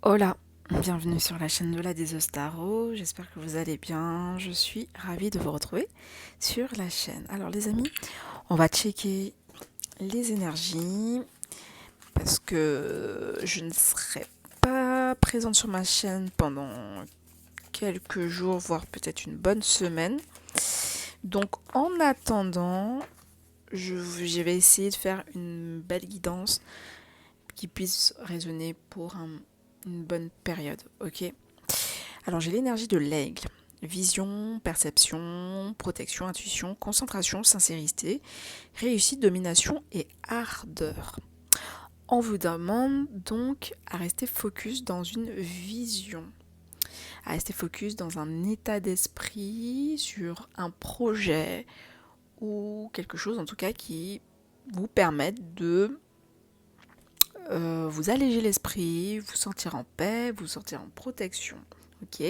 Hola, bienvenue sur la chaîne de la Tarot. J'espère que vous allez bien. Je suis ravie de vous retrouver sur la chaîne. Alors les amis, on va checker les énergies parce que je ne serai pas présente sur ma chaîne pendant quelques jours, voire peut-être une bonne semaine. Donc en attendant, je vais essayer de faire une belle guidance qui puisse résonner pour une bonne période, ok? Alors j'ai l'énergie de l'aigle. Vision, perception, protection, intuition, concentration, sincérité, réussite, domination et ardeur. On vous demande donc à rester focus dans une vision, à rester focus dans un état d'esprit, sur un projet ou quelque chose en tout cas qui vous permette de vous alléger l'esprit, vous sentir en paix, vous sentir en protection. Ok,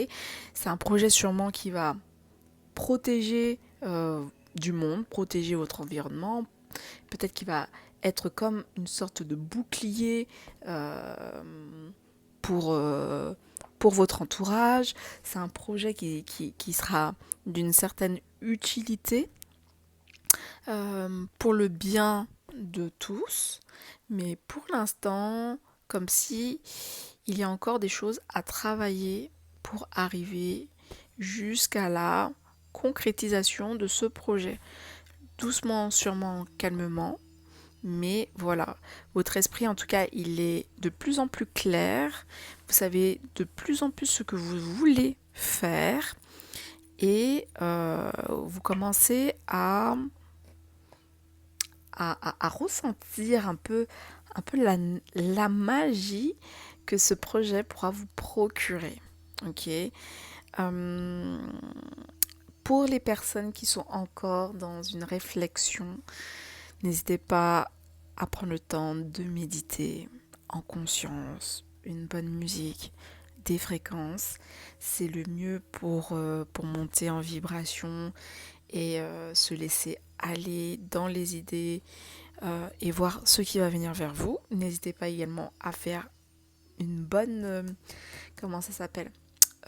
c'est un projet sûrement qui va protéger du monde, protéger votre environnement. Peut-être qu'il va être comme une sorte de bouclier euh, pour, euh, pour votre entourage. C'est un projet qui sera d'une certaine utilité pour le bien de tous. Mais pour l'instant, comme si il y a encore des choses à travailler pour arriver jusqu'à la concrétisation de ce projet. Doucement, sûrement, calmement. Mais voilà, votre esprit en tout cas, il est de plus en plus clair. Vous savez de plus en plus ce que vous voulez faire. Et vous commencez à ressentir un peu la magie que ce projet pourra vous procurer. Ok. Euh, pour les personnes qui sont encore dans une réflexion, n'hésitez pas à prendre le temps de méditer en conscience, une bonne musique, des fréquences. C'est le mieux pour monter en vibration et se laisser aller dans les idées et voir ce qui va venir vers vous. N'hésitez pas également à faire une bonne... comment ça s'appelle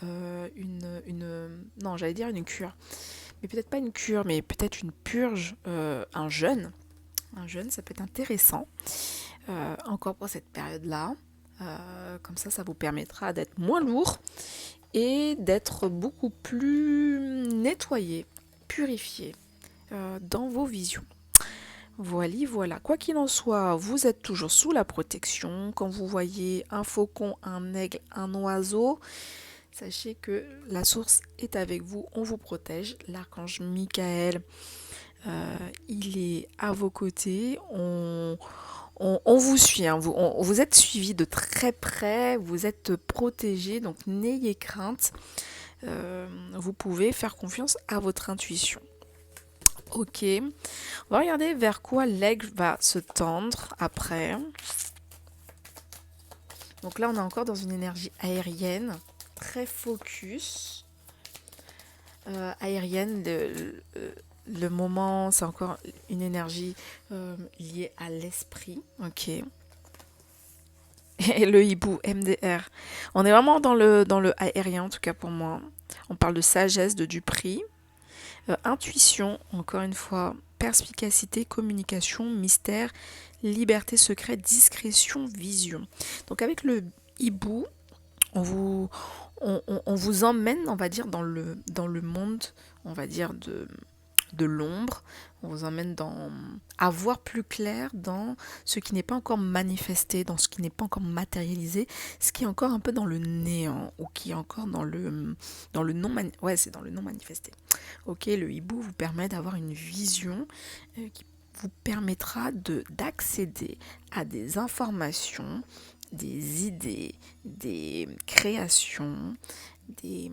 non, j'allais dire une cure. Mais peut-être pas une cure, mais peut-être une purge, un jeûne. Un jeûne, ça peut être intéressant. Encore pour cette période-là. Comme ça vous permettra d'être moins lourd et d'être beaucoup plus nettoyé, purifié dans vos visions. Voilà. Quoi qu'il en soit, vous êtes toujours sous la protection. Quand vous voyez un faucon, un aigle, un oiseau, sachez que la source est avec vous, on vous protège. L'archange Michael, il est à vos côtés. On vous suit, hein. Vous êtes suivi de très près, vous êtes protégé, donc n'ayez crainte. Vous pouvez faire confiance à votre intuition. Ok, on va regarder vers quoi l'aigle va se tendre après. Donc là, on est encore dans une énergie aérienne, très focus. Aérienne, le moment, c'est encore une énergie liée à l'esprit. Ok. Et le hibou, MDR. On est vraiment dans le aérien, en tout cas pour moi. On parle de sagesse, de du prix. Intuition, encore une fois, perspicacité, communication, mystère, liberté, secret, discrétion, vision. Donc avec le hibou, on vous, on vous emmène, on va dire, dans le monde, on va dire, de l'ombre. On vous emmène à voir plus clair dans ce qui n'est pas encore manifesté, dans ce qui n'est pas encore matérialisé, ce qui est encore un peu dans le néant ou qui est encore dans le non ouais, c'est dans le non manifesté. Ok, le hibou vous permet d'avoir une vision qui vous permettra d'accéder à des informations, des idées, des créations, des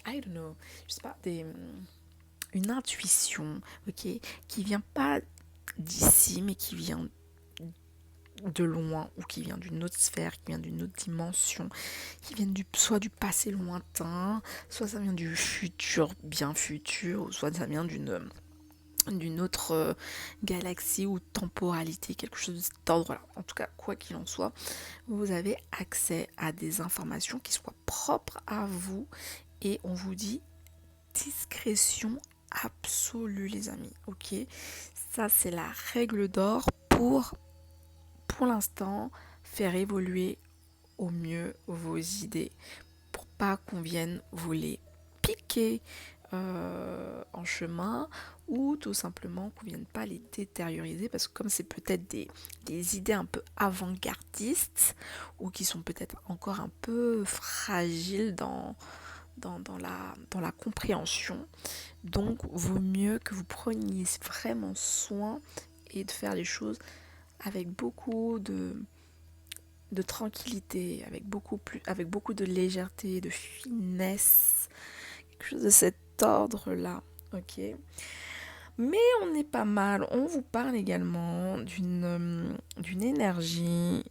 I don't know, je sais pas, une intuition, ok, qui vient pas d'ici, mais qui vient de loin, ou qui vient d'une autre sphère, qui vient d'une autre dimension, qui vient soit du passé lointain, soit ça vient du futur bien futur, ou soit ça vient d'une autre galaxie ou temporalité, quelque chose de cet ordre-là. En tout cas, quoi qu'il en soit, vous avez accès à des informations qui soient propres à vous et on vous dit discrétion absolue, les amis. Ok, ça c'est la règle d'or pour l'instant faire évoluer au mieux vos idées pour pas qu'on vienne vous les piquer en chemin ou tout simplement qu'on vienne pas les détérioriser parce que comme c'est peut-être des idées un peu avant-gardistes ou qui sont peut-être encore un peu fragiles dans la compréhension, donc vaut mieux que vous preniez vraiment soin et de faire les choses avec beaucoup de tranquillité, avec beaucoup de légèreté, de finesse, quelque chose de cet ordre-là, ok. Mais on est pas mal. On vous parle également d'une énergie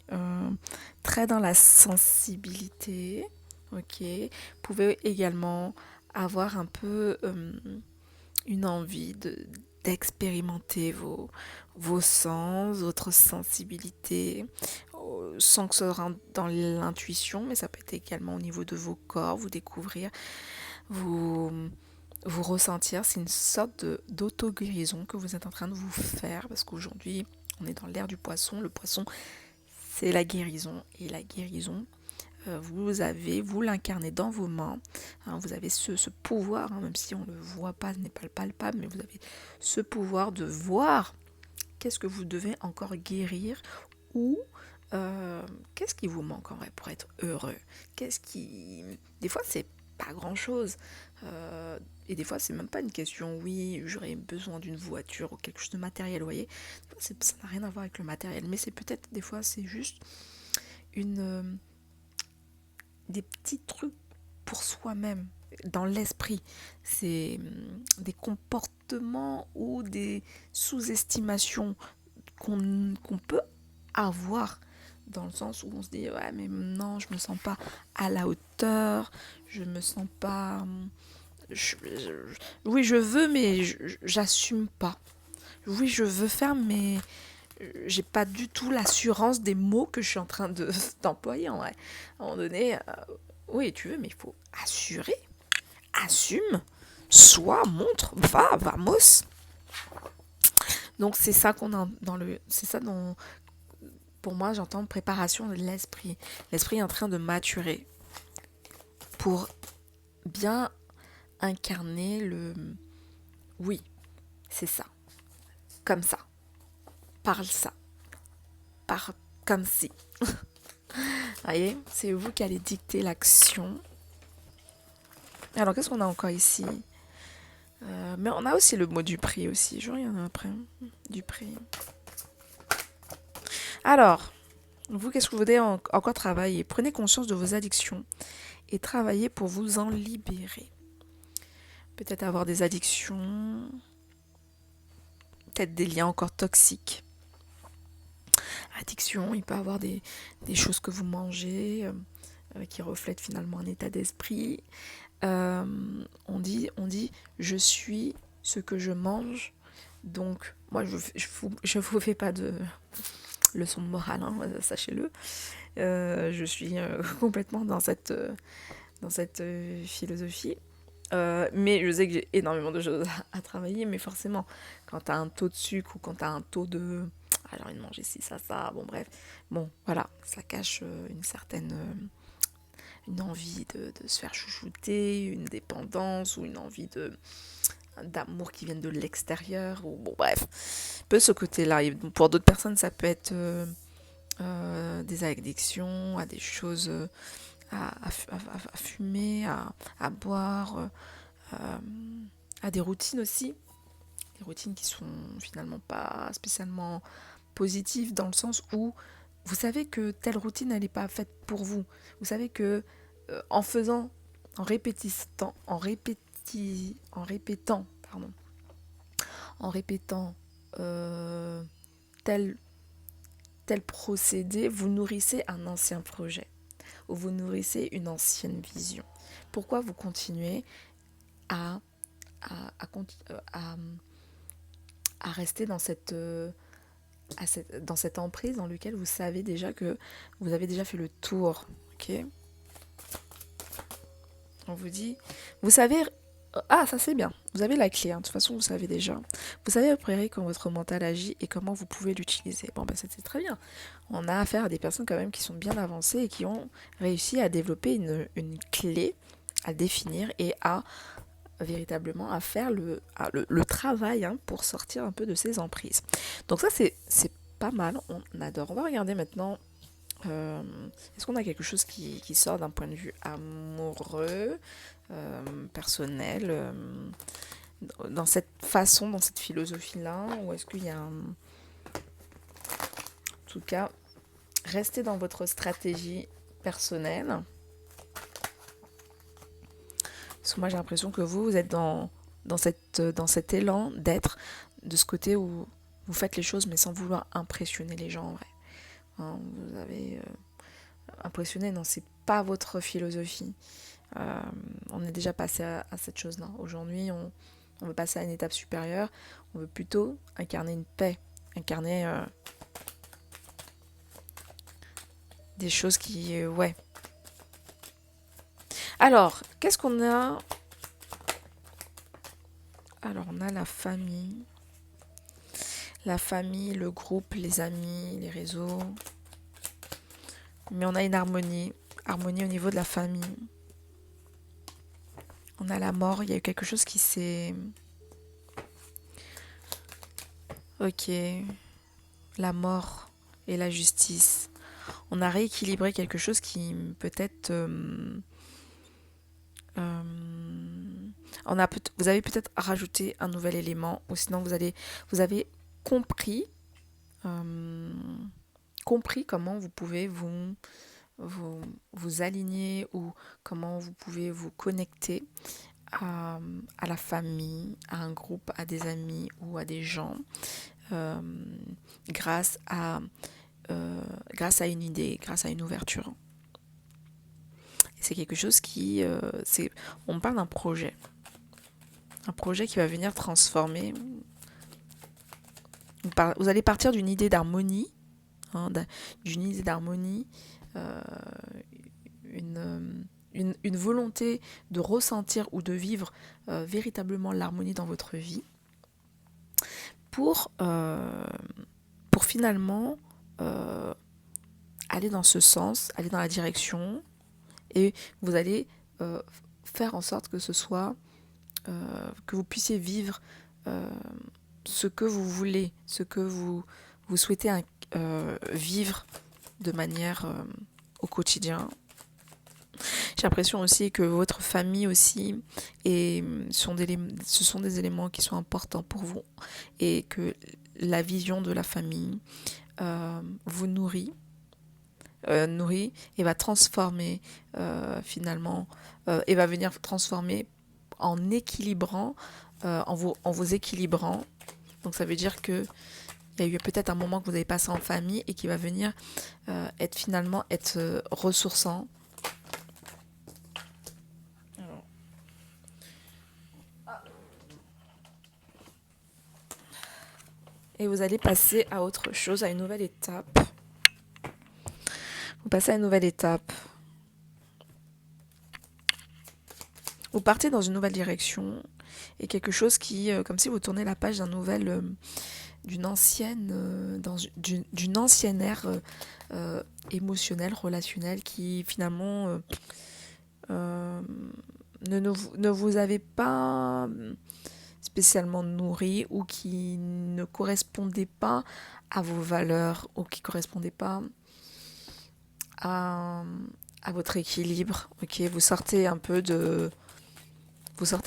très dans la sensibilité, ok. Vous pouvez également avoir un peu une envie d'expérimenter vos sens, votre sensibilité, sans que ça rentre dans l'intuition, mais ça peut être également au niveau de vos corps, vous découvrir, vous, vous ressentir. C'est une sorte d'auto-guérison que vous êtes en train de vous faire, parce qu'aujourd'hui, on est dans l'ère du poisson. Le poisson, c'est la guérison, et la guérison, vous l'incarnez dans vos mains, hein, vous avez ce pouvoir, hein, même si on ne le voit pas, ce n'est pas palpable, mais vous avez ce pouvoir de voir qu'est-ce que vous devez encore guérir ou qu'est-ce qui vous manque en vrai pour être heureux. Des fois, c'est pas grand-chose. Et des fois, c'est même pas une question, oui, j'aurais besoin d'une voiture ou quelque chose de matériel, vous voyez. Ça n'a rien à voir avec le matériel, mais c'est peut-être, des fois, c'est juste des petits trucs pour soi-même, dans l'esprit. C'est des comportements ou des sous-estimations qu'on peut avoir dans le sens où on se dit ouais mais non je me sens pas à la hauteur, je me sens pas oui je veux mais j'assume pas, oui je veux faire mais j'ai pas du tout l'assurance des mots que je suis en train d'employer en vrai. À un moment donné, oui tu veux mais il faut assurer, assume, sois, montre, vamos. Donc c'est ça qu'on a c'est ça dont pour moi j'entends préparation de l'esprit. L'esprit est en train de maturer pour bien incarner le oui, c'est ça, comme ça, parle ça, parle comme si. Vous voyez, c'est vous qui allez dicter l'action. Alors qu'est-ce qu'on a encore ici? Mais on a aussi le mot du prix aussi. Je reviens après. Du prix. Alors, vous, qu'est-ce que vous voulez encore travailler? Prenez conscience de vos addictions et travaillez pour vous en libérer. Peut-être avoir des addictions, peut-être des liens encore toxiques. Addiction, il peut y avoir des choses que vous mangez qui reflètent finalement un état d'esprit. On dit, je suis ce que je mange. Donc, moi, je vous fais pas de leçon de morale, hein, sachez-le. Je suis complètement dans cette philosophie. Mais je sais que j'ai énormément de choses à travailler, mais forcément, quand tu as un taux de sucre ou quand tu as un taux de... Ah, j'ai envie de manger ci, ça, bon bref. Bon, voilà, ça cache une certaine... une envie de se faire chouchouter, une dépendance ou une envie d'amour qui viennent de l'extérieur, ou bon bref. Un peu ce côté-là. Et pour d'autres personnes, ça peut être des addictions à des choses... à fumer, à boire, à des routines aussi. Des routines qui sont finalement pas spécialement positives dans le sens où vous savez que telle routine elle n'est pas faite pour vous. Vous savez que en faisant, en répétissant, en répétant tel procédé, vous nourrissez un ancien projet ou vous nourrissez une ancienne vision. Pourquoi vous continuez à à rester dans cette emprise dans laquelle vous savez déjà que vous avez déjà fait le tour. Ok. On vous dit, vous savez, ah ça c'est bien, vous avez la clé, hein. De toute façon vous savez déjà. Vous savez à peu près quand votre mental agit et comment vous pouvez l'utiliser. Bon ben c'est très bien. On a affaire à des personnes quand même qui sont bien avancées et qui ont réussi à développer une clé à définir et à véritablement à faire le travail, hein, pour sortir un peu de ces emprises. Donc ça c'est pas mal, on adore. On va regarder maintenant, euh, est-ce qu'on a quelque chose qui sort d'un point de vue amoureux, personnel, dans cette façon, dans cette philosophie-là, ou est-ce qu'il y a en tout cas, restez dans votre stratégie personnelle. Parce que moi j'ai l'impression que vous êtes dans cet élan d'être de ce côté où vous faites les choses mais sans vouloir impressionner les gens en vrai. Hein, vous avez impressionné, non, c'est pas votre philosophie. On est déjà passé à cette chose-là. Aujourd'hui, on veut passer à une étape supérieure. On veut plutôt incarner une paix, incarner des choses qui... ouais. Alors, qu'est-ce qu'on a? Alors, on a la famille. La famille, le groupe, les amis, les réseaux. Mais on a une harmonie. Harmonie au niveau de la famille. On a la mort. Il y a eu quelque chose qui s'est... Ok. La mort et la justice. On a rééquilibré quelque chose qui peut-être... vous avez peut-être rajouté un nouvel élément, ou sinon vous avez compris, compris comment vous pouvez vous aligner, ou comment vous pouvez vous connecter à la famille, à un groupe, à des amis ou à des gens, euh, grâce à une idée, grâce à une ouverture. Et c'est quelque chose qui... on parle d'un projet. Un projet qui va venir transformer. Vous allez partir d'une idée d'harmonie, hein, d'une idée d'harmonie, une volonté de ressentir ou de vivre véritablement l'harmonie dans votre vie, pour finalement aller dans ce sens, aller dans la direction, et vous allez faire en sorte que ce soit, que vous puissiez vivre ce que vous voulez, ce que vous souhaitez vivre de manière au quotidien. J'ai l'impression aussi que votre famille aussi ce sont des éléments qui sont importants pour vous, et que la vision de la famille vous nourrit et va transformer finalement, et va venir transformer en équilibrant, en vous équilibrant. Donc ça veut dire que il y a eu peut-être un moment que vous avez passé en famille et qui va venir être ressourçant. Et vous allez passer à autre chose, à une nouvelle étape. Vous passez à une nouvelle étape. Vous partez dans une nouvelle direction, et quelque chose qui, comme si vous tournez la page d'une ancienne ère émotionnelle, relationnelle, qui finalement ne vous avez pas spécialement nourri, ou qui ne correspondait pas à vos valeurs, ou qui ne correspondait pas à votre équilibre. Ok, vous sortez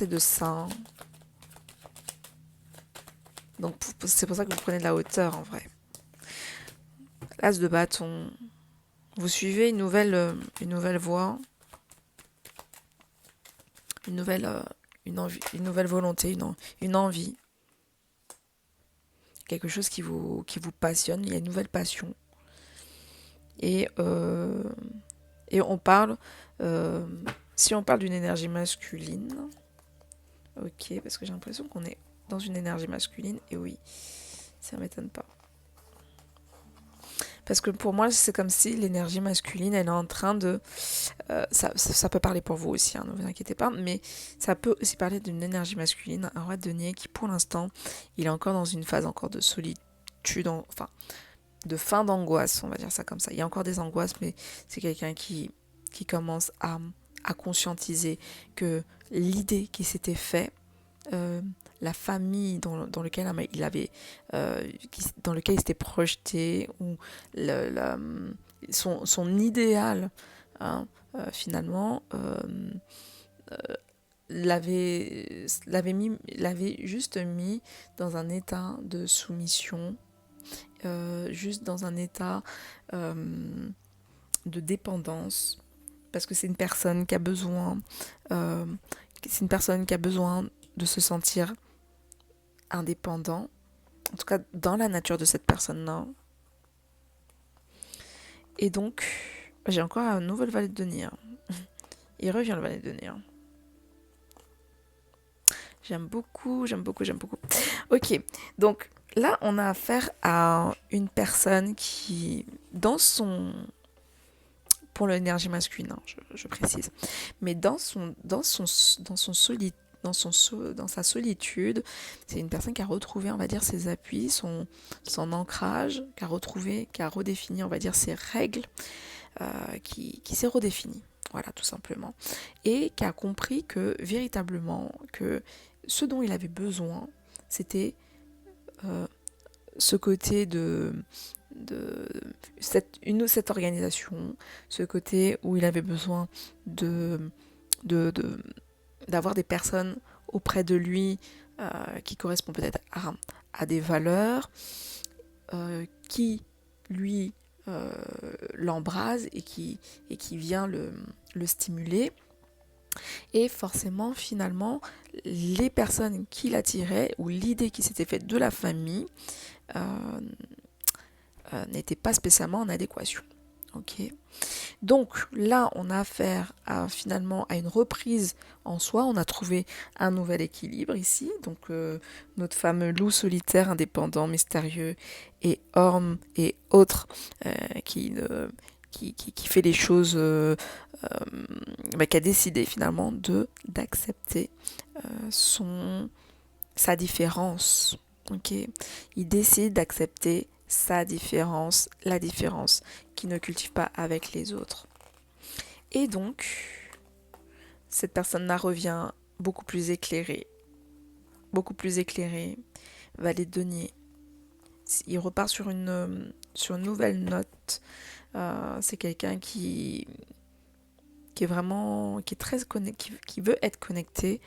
de ça. Donc c'est pour ça que vous prenez de la hauteur en vrai. L'as de bâton. Vous suivez une nouvelle voie, une nouvelle volonté, une envie. Quelque chose qui vous passionne. Il y a une nouvelle passion. Et on parle, si on parle d'une énergie masculine, ok, parce que j'ai l'impression qu'on est dans une énergie masculine. Et oui, ça m'étonne pas. Parce que pour moi, c'est comme si l'énergie masculine, elle est en train de... ça peut parler pour vous aussi, hein, ne vous inquiétez pas, mais ça peut aussi parler d'une énergie masculine, un roi de denier qui, pour l'instant, il est encore dans une phase encore de solitude, enfin, de fin d'angoisse, on va dire ça comme ça. Il y a encore des angoisses, mais c'est quelqu'un qui commence à conscientiser que l'idée qui s'était faite, la famille dans lequel il avait dans lequel il s'était projeté, ou son idéal, hein, finalement l'avait juste mis dans un état de soumission, juste dans un état de dépendance, parce que c'est une personne qui a besoin de se sentir indépendant, en tout cas dans la nature de cette personne-là. Et donc, j'ai encore un nouveau valet de denier. Il revient le valet de denier. J'aime beaucoup. Ok, donc là, on a affaire à une personne qui, pour l'énergie masculine, hein, je précise, mais dans sa solitude, c'est une personne qui a retrouvé, on va dire, ses appuis, son ancrage, qui a redéfini, on va dire, ses règles, qui s'est redéfini. Voilà, tout simplement. Et qui a compris que, véritablement, que ce dont il avait besoin, c'était ce côté de cette organisation, ce côté où il avait besoin d'avoir des personnes auprès de lui qui correspondent peut-être à des valeurs, qui lui l'embrase et qui vient le stimuler. Et forcément, finalement, les personnes qui l'attiraient, ou l'idée qui s'était faite de la famille, n'était pas spécialement en adéquation. Ok. Donc là, on a affaire finalement à une reprise en soi. On a trouvé un nouvel équilibre ici. Donc notre fameux loup solitaire, indépendant, mystérieux et orme et autres qui fait les choses, qui a décidé finalement d'accepter sa différence. Ok. Il décide d'accepter sa différence, la différence qu'il ne cultive pas avec les autres. Et donc, cette personne-là revient beaucoup plus éclairée, valet de denier. Il repart sur une nouvelle note. C'est quelqu'un qui est vraiment, qui est très connecté, qui veut être connecté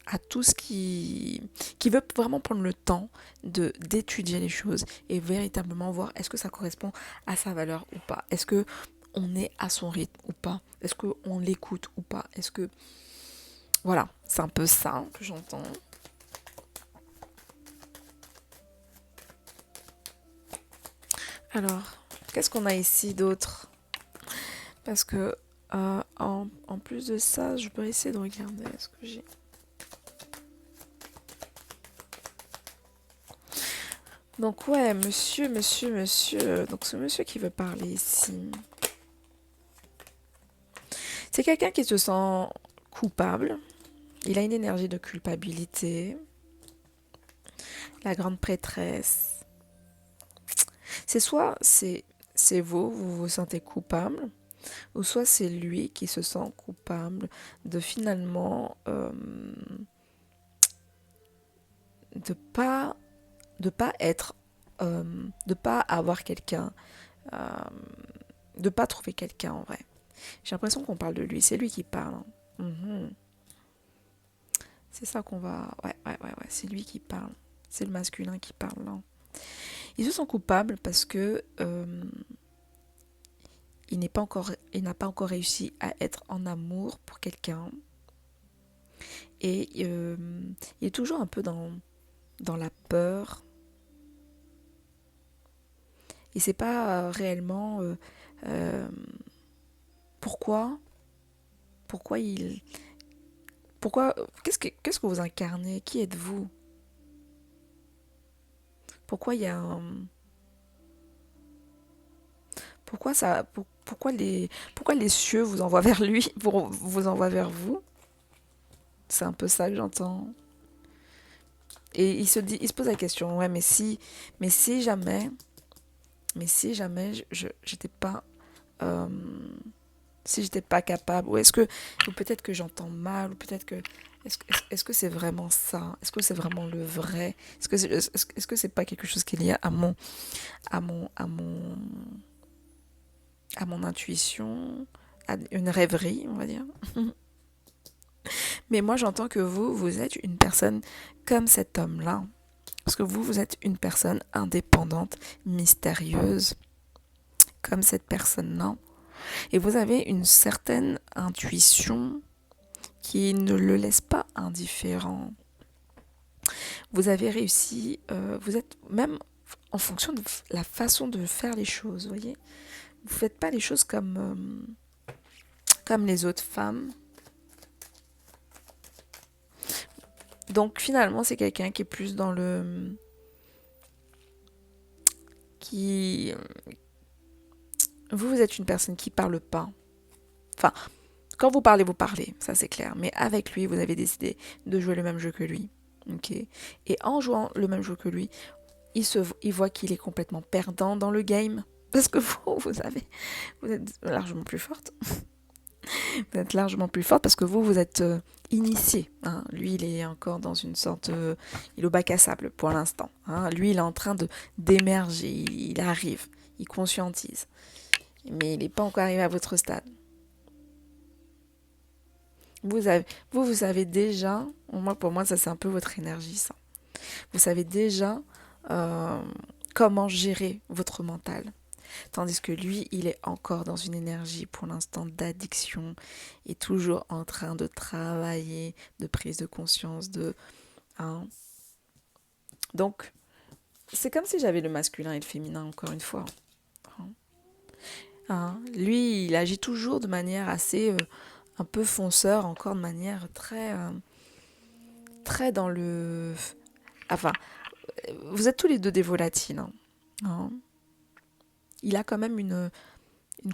à tout ce qui veut vraiment prendre le temps d'étudier les choses et véritablement voir est-ce que ça correspond à sa valeur ou pas, est-ce que on est à son rythme ou pas, est-ce qu'on l'écoute ou pas, est-ce que voilà, c'est un peu ça que j'entends. Alors, qu'est-ce qu'on a ici d'autre? Parce que en plus de ça, je peux essayer de regarder ce que j'ai. Donc ouais, monsieur. Donc ce monsieur qui veut parler ici, c'est quelqu'un qui se sent coupable. Il a une énergie de culpabilité. La grande prêtresse. C'est soit c'est vous vous sentez coupable, ou soit c'est lui qui se sent coupable de finalement de pas être, de pas avoir quelqu'un, de pas trouver quelqu'un en vrai. J'ai l'impression qu'on parle de lui, c'est lui qui parle. C'est ça qu'on va... Ouais, c'est lui qui parle. C'est le masculin qui parle là. Ils se sont coupables parce que il n'a pas encore réussi à être en amour pour quelqu'un. Et il est toujours un peu dans la peur. Il ne sait pas réellement pourquoi Pourquoi, qu'est-ce que vous incarnez? Qui êtes-vous? Pourquoi il y a un, pourquoi les cieux vous envoient vers lui, vous envoient vers vous? C'est un peu ça que j'entends. Et il se pose la question, ouais, mais si jamais, j'étais pas, euh, si j'étais pas capable, ou peut-être que j'entends mal, ou peut-être que, est-ce que c'est vraiment ça? Est-ce que c'est vraiment le vrai? Est-ce que c'est pas quelque chose qui est lié à mon, à mon, à mon intuition, à une rêverie, on va dire? Mais moi, j'entends que vous êtes une personne comme cet homme-là. Parce que vous êtes une personne indépendante, mystérieuse, comme cette personne-là. Et vous avez une certaine intuition qui ne le laisse pas indifférent. Vous avez réussi, vous êtes même en fonction de la façon de faire les choses, vous voyez. Vous ne faites pas les choses comme les autres femmes. Donc finalement, c'est quelqu'un qui est plus dans le... qui... Vous êtes une personne qui parle pas. Enfin, quand vous parlez, ça c'est clair. Mais avec lui, vous avez décidé de jouer le même jeu que lui. Ok. Et en jouant le même jeu que lui, il voit qu'il est complètement perdant dans le game. Parce que vous êtes largement plus forte. Vous êtes largement plus forte parce que vous êtes initié. Hein. Lui, il est encore dans une sorte... il est au bac à sable pour l'instant. Hein. Lui, il est en train d'émerger. Il arrive. Il conscientise. Mais il n'est pas encore arrivé à votre stade. Vous avez, vous savez déjà, pour moi, ça c'est un peu votre énergie, ça. Vous savez déjà euh, comment gérer votre mental. Tandis que lui, il est encore dans une énergie pour l'instant d'addiction et toujours en train de travailler, de prise de conscience, hein. Donc, c'est comme si j'avais le masculin et le féminin, encore une fois. Hein. Hein. Lui, il agit toujours de manière assez... un peu fonceur, encore de manière très dans le... Enfin, vous êtes tous les deux des volatiles. Hein. Hein. Il a quand même une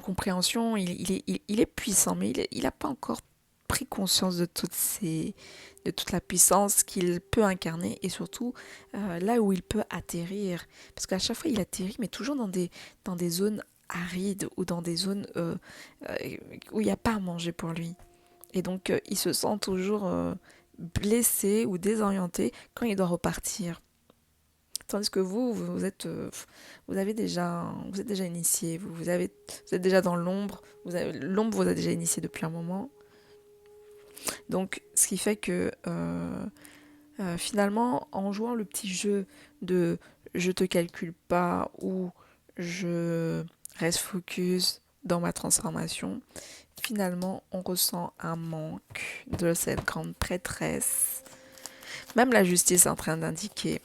compréhension, il est puissant, mais il n'a pas encore pris conscience de toute la puissance qu'il peut incarner et surtout là où il peut atterrir. Parce qu'à chaque fois, il atterrit, mais toujours dans des zones arides ou dans des zones où il n'y a pas à manger pour lui. Et donc, il se sent toujours blessé ou désorienté quand il doit repartir. Tandis que vous êtes déjà initié, vous êtes déjà dans l'ombre, l'ombre vous a déjà initié depuis un moment. Donc, ce qui fait que finalement, en jouant le petit jeu de je te calcule pas ou je reste focus dans ma transformation, finalement, on ressent un manque de cette grande prêtresse. Même la justice est en train d'indiquer.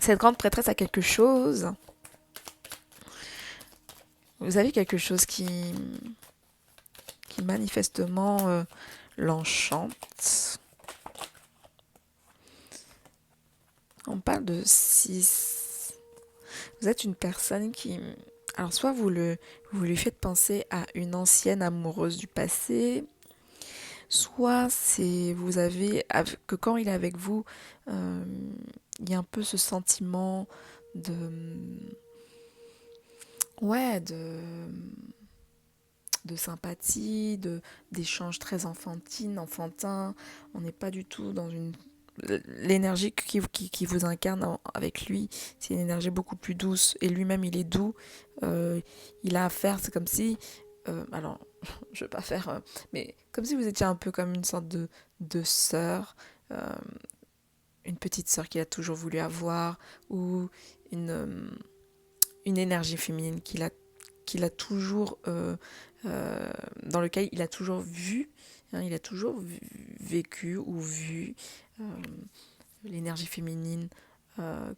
Cette grande prêtresse a quelque chose. Vous avez quelque chose qui manifestement l'enchante. On parle de 6. Vous êtes une personne qui... Alors soit vous lui faites penser à une ancienne amoureuse du passé, soit vous avez... que quand il est avec vous, il y a un peu ce sentiment de... Ouais, de sympathie, d'échanges très enfantins. On n'est pas du tout dans une... L'énergie qui vous incarne avec lui, c'est une énergie beaucoup plus douce. Et lui-même, il est doux. Il a affaire, c'est comme si... alors, je ne veux pas faire... mais comme si vous étiez un peu comme une sorte de sœur. euh, une petite sœur qu'il a toujours voulu avoir. Ou une énergie féminine qu'il a toujours dans lequel il a toujours vu, hein, il a toujours vécu ou vu euh, l'énergie féminine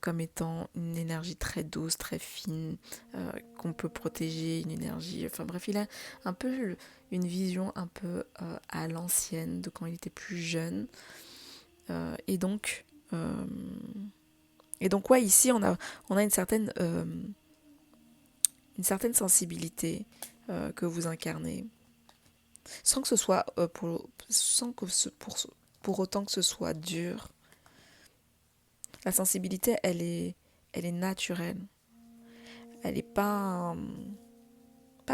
comme étant une énergie très douce, très fine, qu'on peut protéger, une énergie... Enfin bref, il a un peu une vision un peu à l'ancienne de quand il était plus jeune. Euh, et donc... euh, et donc ouais, ici on a une certaine sensibilité que vous incarnez, sans que ce soit pour autant que ce soit dur. La sensibilité, elle est naturelle. Elle n'est pas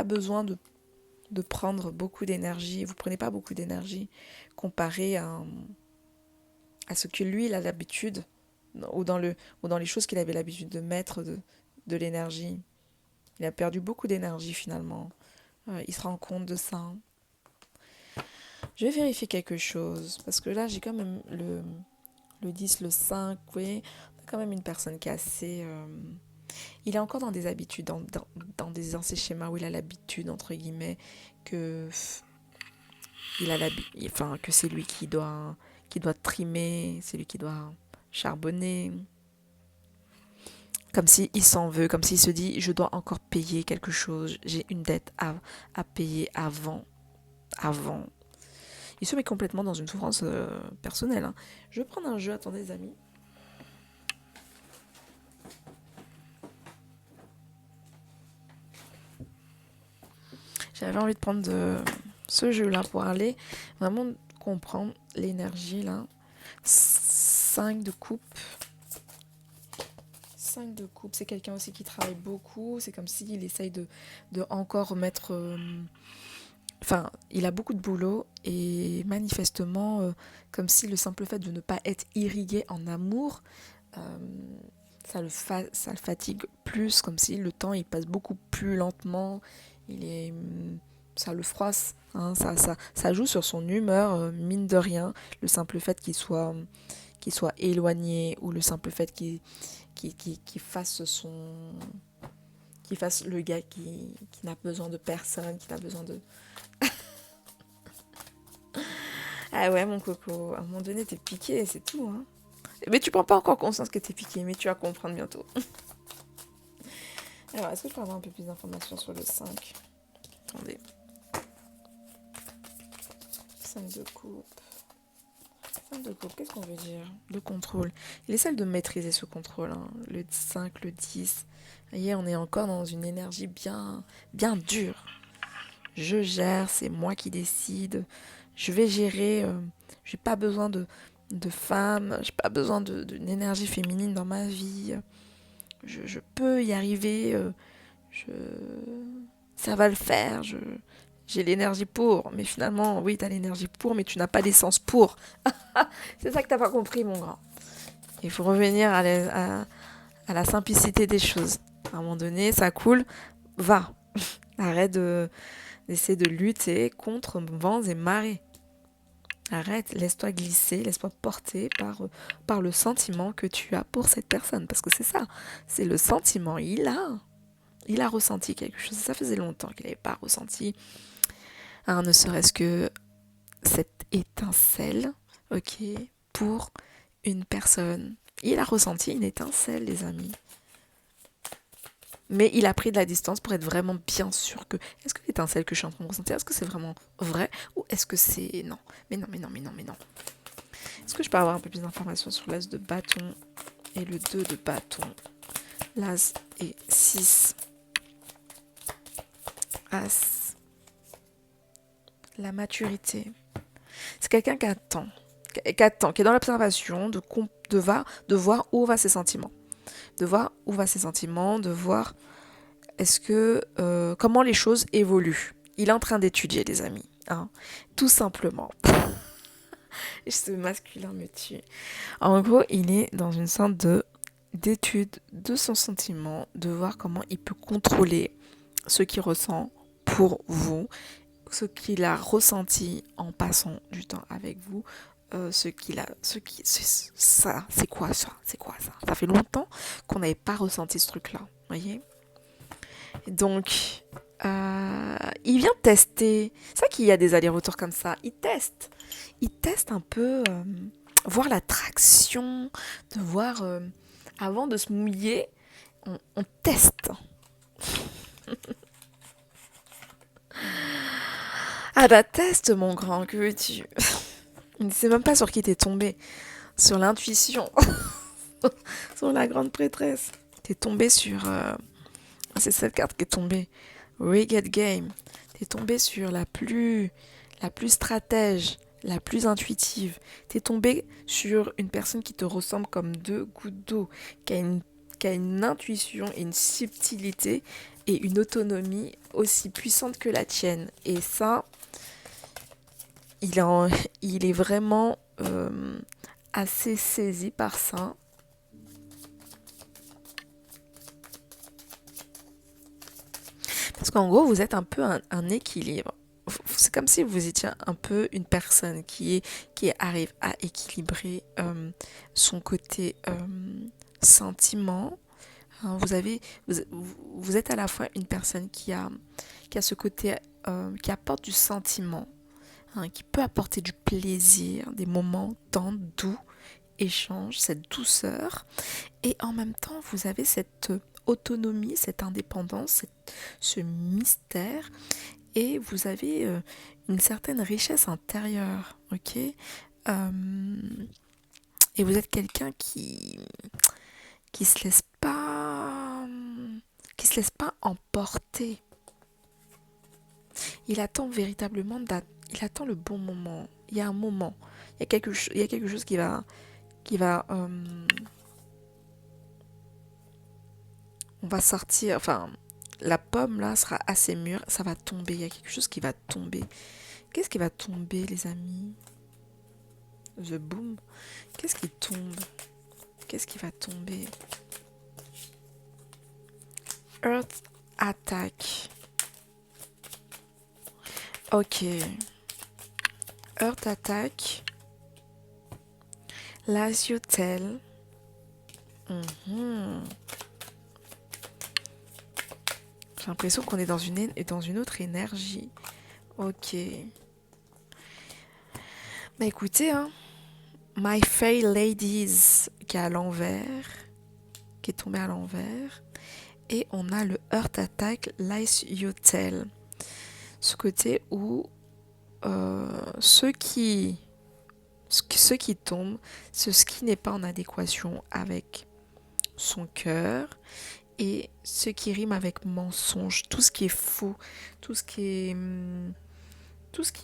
besoin de prendre beaucoup d'énergie. Vous prenez pas beaucoup d'énergie comparé à ce que lui il a l'habitude ou ou dans les choses qu'il avait l'habitude de mettre de l'énergie. Il a perdu beaucoup d'énergie finalement. Il se rend compte de ça. Je vais vérifier quelque chose parce que là j'ai quand même le 10, le 5, oui, quand même une personne qui est assez... il est encore dans des habitudes, dans des anciens schémas où il a l'habitude, entre guillemets, que, que c'est lui qui doit trimer, c'est lui qui doit charbonner. Comme s'il s'en veut, comme s'il se dit, je dois encore payer quelque chose, j'ai une dette à payer avant. Il se met complètement dans une souffrance personnelle. Hein. Je vais prendre un jeu, attendez les amis. J'avais envie de prendre ce jeu-là pour aller vraiment comprendre l'énergie là. 5 de coupe. 5 de coupe, c'est quelqu'un aussi qui travaille beaucoup. C'est comme s'il essaye de encore remettre... Enfin, il a beaucoup de boulot et manifestement, comme si le simple fait de ne pas être irrigué en amour, euh, ça le fatigue plus, comme si le temps il passe beaucoup plus lentement. Il est, ça le froisse, hein, ça joue sur son humeur, mine de rien. Le simple fait qu'il soit éloigné ou le simple fait qu'il fasse qu'il fasse le gars qui n'a besoin de personne, qui n'a besoin de... Ah ouais, mon coco, à un moment donné, t'es piqué, c'est tout. Hein. Mais tu prends pas encore conscience que t'es piqué, mais tu vas comprendre bientôt. Alors, est-ce que je peux avoir un peu plus d'informations sur le 5? Attendez. 5 de coupe. 5 de coupe, qu'est-ce qu'on veut dire? Le contrôle. Il essaie de maîtriser ce contrôle. Hein. Le 5, le 10. Voyez, on est encore dans une énergie bien dure. Je gère, c'est moi qui décide. Je vais gérer. J'ai pas besoin de femmes. J'ai pas besoin d'une énergie féminine dans ma vie. Je peux y arriver. Je... Ça va le faire. J'ai l'énergie pour. Mais finalement, oui, t'as l'énergie pour, mais tu n'as pas l'essence pour. C'est ça que t'as pas compris, mon grand. Il faut revenir à la simplicité des choses. À un moment donné, ça coule. Va. Arrête d'essayer de lutter contre vents et marées. Arrête, laisse-toi glisser, laisse-toi porter par le sentiment que tu as pour cette personne. Parce que c'est ça, c'est le sentiment. Il a ressenti quelque chose. Ça faisait longtemps qu'il n'avait pas ressenti, hein, ne serait-ce que cette étincelle, ok, pour une personne. Il a ressenti une étincelle, les amis. Mais il a pris de la distance pour être vraiment bien sûr que... Est-ce que l'étincelle que je suis en train de ressentir, est-ce que c'est vraiment vrai? Ou est-ce que c'est... Non. Mais non. Est-ce que je peux avoir un peu plus d'informations sur l'as de bâton et le 2 de bâton? L'as et 6. As. La maturité. C'est quelqu'un qui attend, qui est dans l'observation, de voir où va ses sentiments. De voir où va ses sentiments, de voir comment les choses évoluent. Il est en train d'étudier, les amis. Hein, tout simplement. Ce masculin me tue. En gros, il est dans une sorte d'étude de son sentiment, de voir comment il peut contrôler ce qu'il ressent pour vous, ce qu'il a ressenti en passant du temps avec vous, c'est quoi ça? Ça fait longtemps qu'on n'avait pas ressenti ce truc-là, voyez? Donc, il vient tester. C'est ça qu'il y a des allers-retours comme ça. Il teste un peu, voir l'attraction, de voir Avant de se mouiller, on teste. Ah bah teste mon grand, que veux-tu? Je ne sais même pas sur qui t'es tombé. Sur l'intuition. Sur la grande prêtresse. T'es tombé sur... c'est cette carte qui est tombée. Rigged Game. T'es tombé sur la plus stratège, la plus intuitive. T'es tombé sur une personne qui te ressemble comme deux gouttes d'eau, qui a une intuition et une subtilité et une autonomie aussi puissante que la tienne. Et ça, il est, il est vraiment assez saisi par ça. Parce qu'en gros, vous êtes un peu un équilibre. C'est comme si vous étiez un peu une personne qui arrive à équilibrer son côté sentiment. Hein, vous êtes à la fois une personne qui a ce côté qui apporte du sentiment, hein, qui peut apporter du plaisir, des moments tendres, doux, échange, cette douceur. Et en même temps, vous avez cette autonomie, cette indépendance, ce mystère. Et vous avez une certaine richesse intérieure, ok. Et vous êtes quelqu'un qui se laisse pas qui se laisse pas emporter. Il attend véritablement il attend le bon moment. Il y a un moment, il y a quelque chose qui va on va sortir, enfin la pomme là sera assez mûre, ça va tomber, il y a quelque chose qui va tomber. Qu'est-ce qui va tomber les amis? The boom. Qu'est-ce qui tombe? Qu'est-ce qui va tomber? Earth Attack. Ok. Earth Attack. Laziotel. J'ai l'impression qu'on est dans une autre énergie. Ok. Bah écoutez, hein. My Fair Ladies qui est à l'envers. Qui est tombé à l'envers. Et on a le Heart Attack Lies You Tell. Ce côté où ceux qui tombent, c'est ce qui n'est pas en adéquation avec son cœur et ce qui rime avec mensonge, tout ce qui est faux, tout ce qui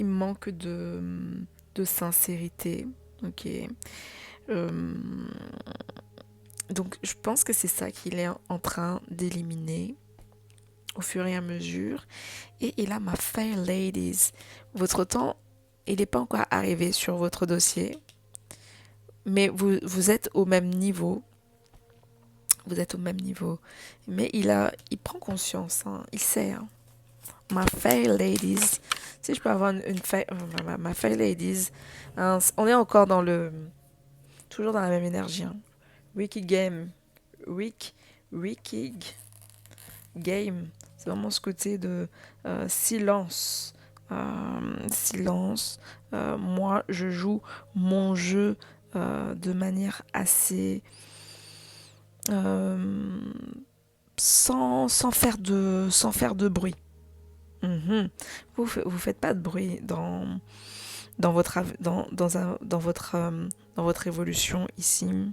manque de sincérité. Ok. Donc je pense que c'est ça qu'il est en train d'éliminer au fur et à mesure. Et il a ma Fair Ladies. Votre temps, il n'est pas encore arrivé sur votre dossier, mais vous êtes au même niveau. Vous êtes au même niveau. Mais il prend conscience, hein, il sait. Hein. Ma Fair Ladies. Si je peux avoir ma Fair Ladies. Hein, on est encore toujours dans la même énergie. Hein. Wicked Game. Wicked Game. C'est vraiment ce côté de silence. Silence. Moi, je joue mon jeu de manière assez... sans faire de bruit. Vous faites pas de bruit dans votre évolution ici.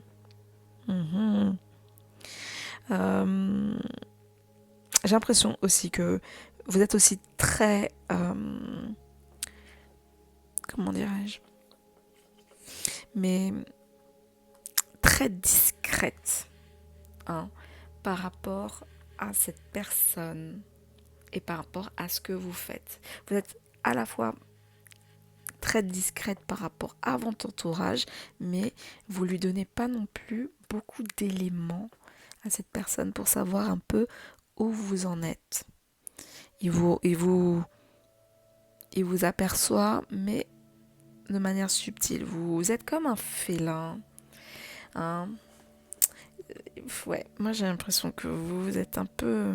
J'ai l'impression aussi que vous êtes aussi très comment dirais-je, mais très discrète, hein, par rapport à cette personne et par rapport à ce que vous faites. Vous êtes à la fois très discrète par rapport à votre entourage, mais vous lui donnez pas non plus beaucoup d'éléments à cette personne pour savoir un peu où vous en êtes. Il vous aperçoit, mais de manière subtile. Vous êtes comme un félin. Hein. Ouais, moi j'ai l'impression que vous êtes un peu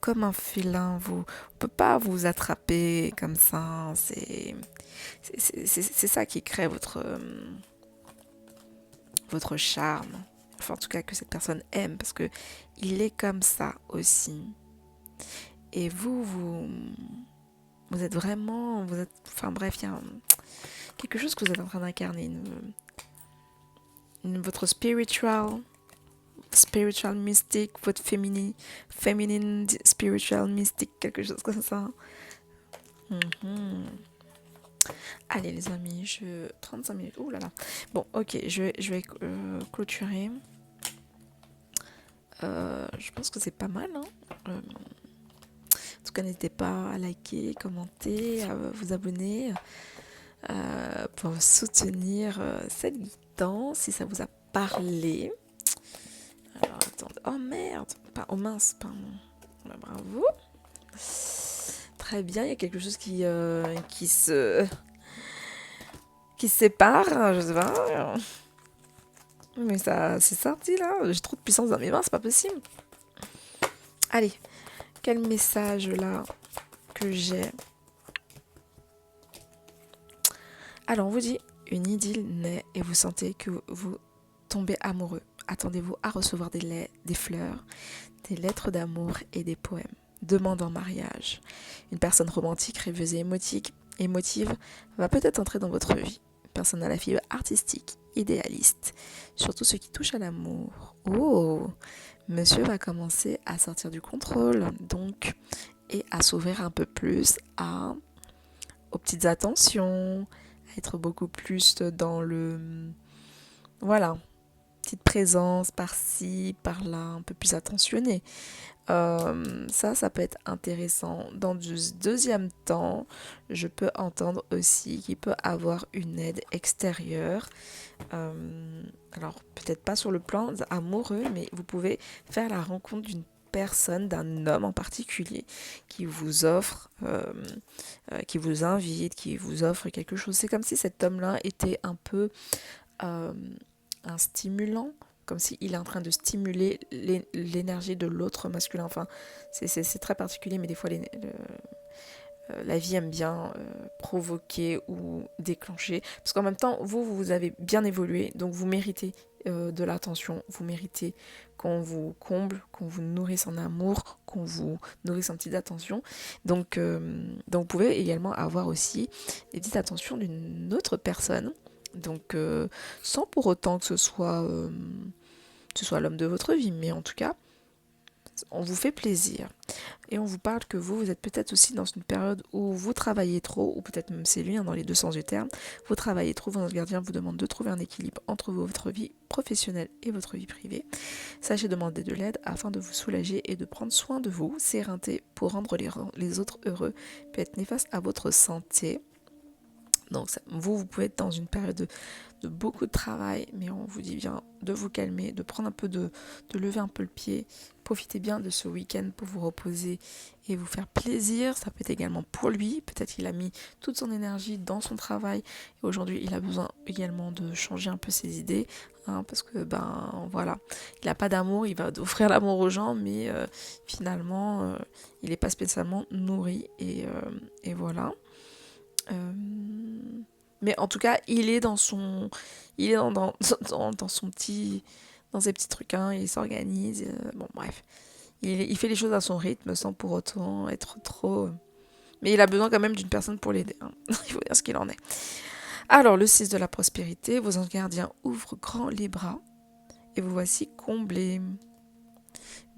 comme un félin. On ne peut pas vous attraper comme ça. C'est ça qui crée votre charme. enfin en tout cas que cette personne aime, parce que il est comme ça aussi. Et vous êtes vraiment, enfin bref, il y a quelque chose que vous êtes en train d'incarner, votre spiritual mystique, votre féminine spiritual mystique, quelque chose comme ça. Mhm. Allez les amis, 35 minutes, ouh là là. Bon, ok, je vais clôturer. Je pense que c'est pas mal, hein. En tout cas, n'hésitez pas à liker, commenter, à vous abonner pour soutenir cette guidance si ça vous a parlé. Alors attendez, oh merde, oh mince, pardon. Bah, bravo. Très bien, il y a quelque chose qui se sépare, je sais pas. Mais ça, c'est sorti là. J'ai trop de puissance dans mes mains, c'est pas possible. Allez, quel message là que j'ai. Alors on vous dit, une idylle naît et vous sentez que vous tombez amoureux. Attendez-vous à recevoir des fleurs, des lettres d'amour et des poèmes. Demande en mariage. Une personne romantique, rêveuse et émotive va peut-être entrer dans votre vie. Une personne à la fibre artistique, idéaliste. Surtout ce qui touche à l'amour. Oh, monsieur va commencer à sortir du contrôle, donc, et à s'ouvrir un peu plus aux petites attentions, à être beaucoup plus dans le... Voilà, petite présence par-ci, par-là, un peu plus attentionnée. Ça peut être intéressant. Dans le deuxième temps, je peux entendre aussi qu'il peut avoir une aide extérieure. Alors, peut-être pas sur le plan amoureux, mais vous pouvez faire la rencontre d'une personne, d'un homme en particulier, qui vous offre, qui vous invite, qui vous offre quelque chose. C'est comme si cet homme-là était un peu un stimulant, comme s'il est en train de stimuler l'énergie de l'autre masculin. Enfin, c'est très particulier, mais des fois, la vie aime bien provoquer ou déclencher. Parce qu'en même temps, vous avez bien évolué, donc vous méritez de l'attention, vous méritez qu'on vous comble, qu'on vous nourrisse en amour, qu'on vous nourrisse en petites attentions. Donc vous pouvez également avoir aussi des petites attentions d'une autre personne. Donc sans pour autant que ce soit l'homme de votre vie, mais en tout cas, on vous fait plaisir. Et on vous parle que vous êtes peut-être aussi dans une période où vous travaillez trop, ou peut-être même c'est lui, hein, dans les deux sens du terme, vous travaillez trop, votre gardien vous demande de trouver un équilibre entre votre vie professionnelle et votre vie privée. Sachez demander de l'aide afin de vous soulager et de prendre soin de vous. S'éreinter pour rendre les autres heureux peut être néfaste à votre santé. Donc vous pouvez être dans une période de beaucoup de travail, mais on vous dit bien de vous calmer, de prendre un peu de lever un peu le pied. Profitez bien de ce week-end pour vous reposer et vous faire plaisir. Ça peut être également pour lui. Peut-être qu'il a mis toute son énergie dans son travail et aujourd'hui il a besoin également de changer un peu ses idées. Parce que voilà, il n'a pas d'amour, il va offrir l'amour aux gens, mais finalement il n'est pas spécialement nourri et voilà. Mais en tout cas, il est dans son petit, dans ses petits trucs, hein, il s'organise. Bon, bref, il fait les choses à son rythme sans pour autant être trop. Mais il a besoin quand même d'une personne pour l'aider. Hein. Il faut dire ce qu'il en est. Alors, le 6 de la prospérité, vos anges gardiens ouvrent grand les bras et vous voici comblés.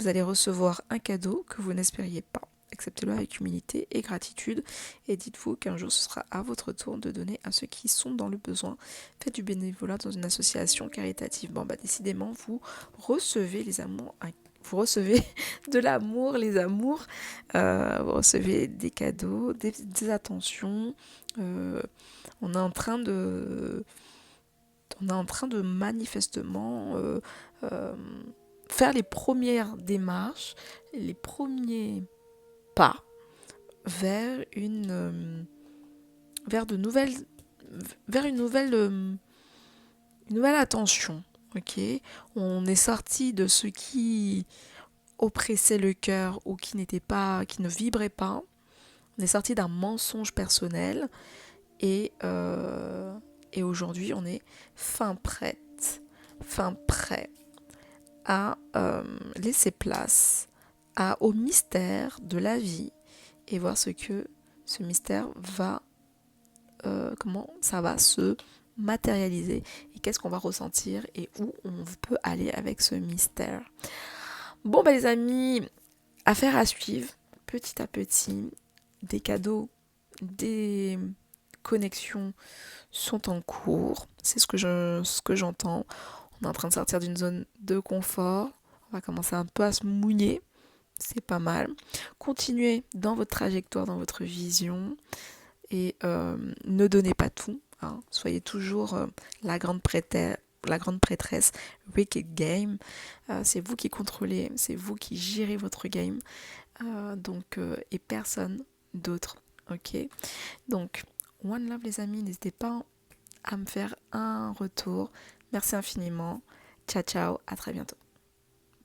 Vous allez recevoir un cadeau que vous n'espériez pas. Acceptez-le avec humilité et gratitude et dites-vous qu'un jour ce sera à votre tour de donner à ceux qui sont dans le besoin. Faites du bénévolat dans une association caritative. Bon, décidément, vous recevez les amours, vous recevez de l'amour, les amours, vous recevez des cadeaux, des attentions. On est en train de manifestement faire les premières démarches, les premiers pas vers une nouvelle attention. Ok, on est sorti de ce qui oppressait le cœur ou qui ne vibrait pas. On est sorti d'un mensonge personnel et aujourd'hui on est fin prêt à laisser place au mystère de la vie et voir ce que ce mystère va, comment ça va se matérialiser et qu'est-ce qu'on va ressentir et où on peut aller avec ce mystère. Bon bah les amis, affaire à suivre, petit à petit, des cadeaux, des connexions sont en cours, c'est ce que j'entends. On est en train de sortir d'une zone de confort, on va commencer un peu à se mouiller, c'est pas mal. Continuez dans votre trajectoire, dans votre vision et ne donnez pas tout, hein. Soyez toujours la grande prêtresse Wicked Game. C'est vous qui contrôlez, c'est vous qui gérez votre game, et personne d'autre. Ok, donc one love les amis, n'hésitez pas à me faire un retour. Merci infiniment. Ciao ciao, à très bientôt.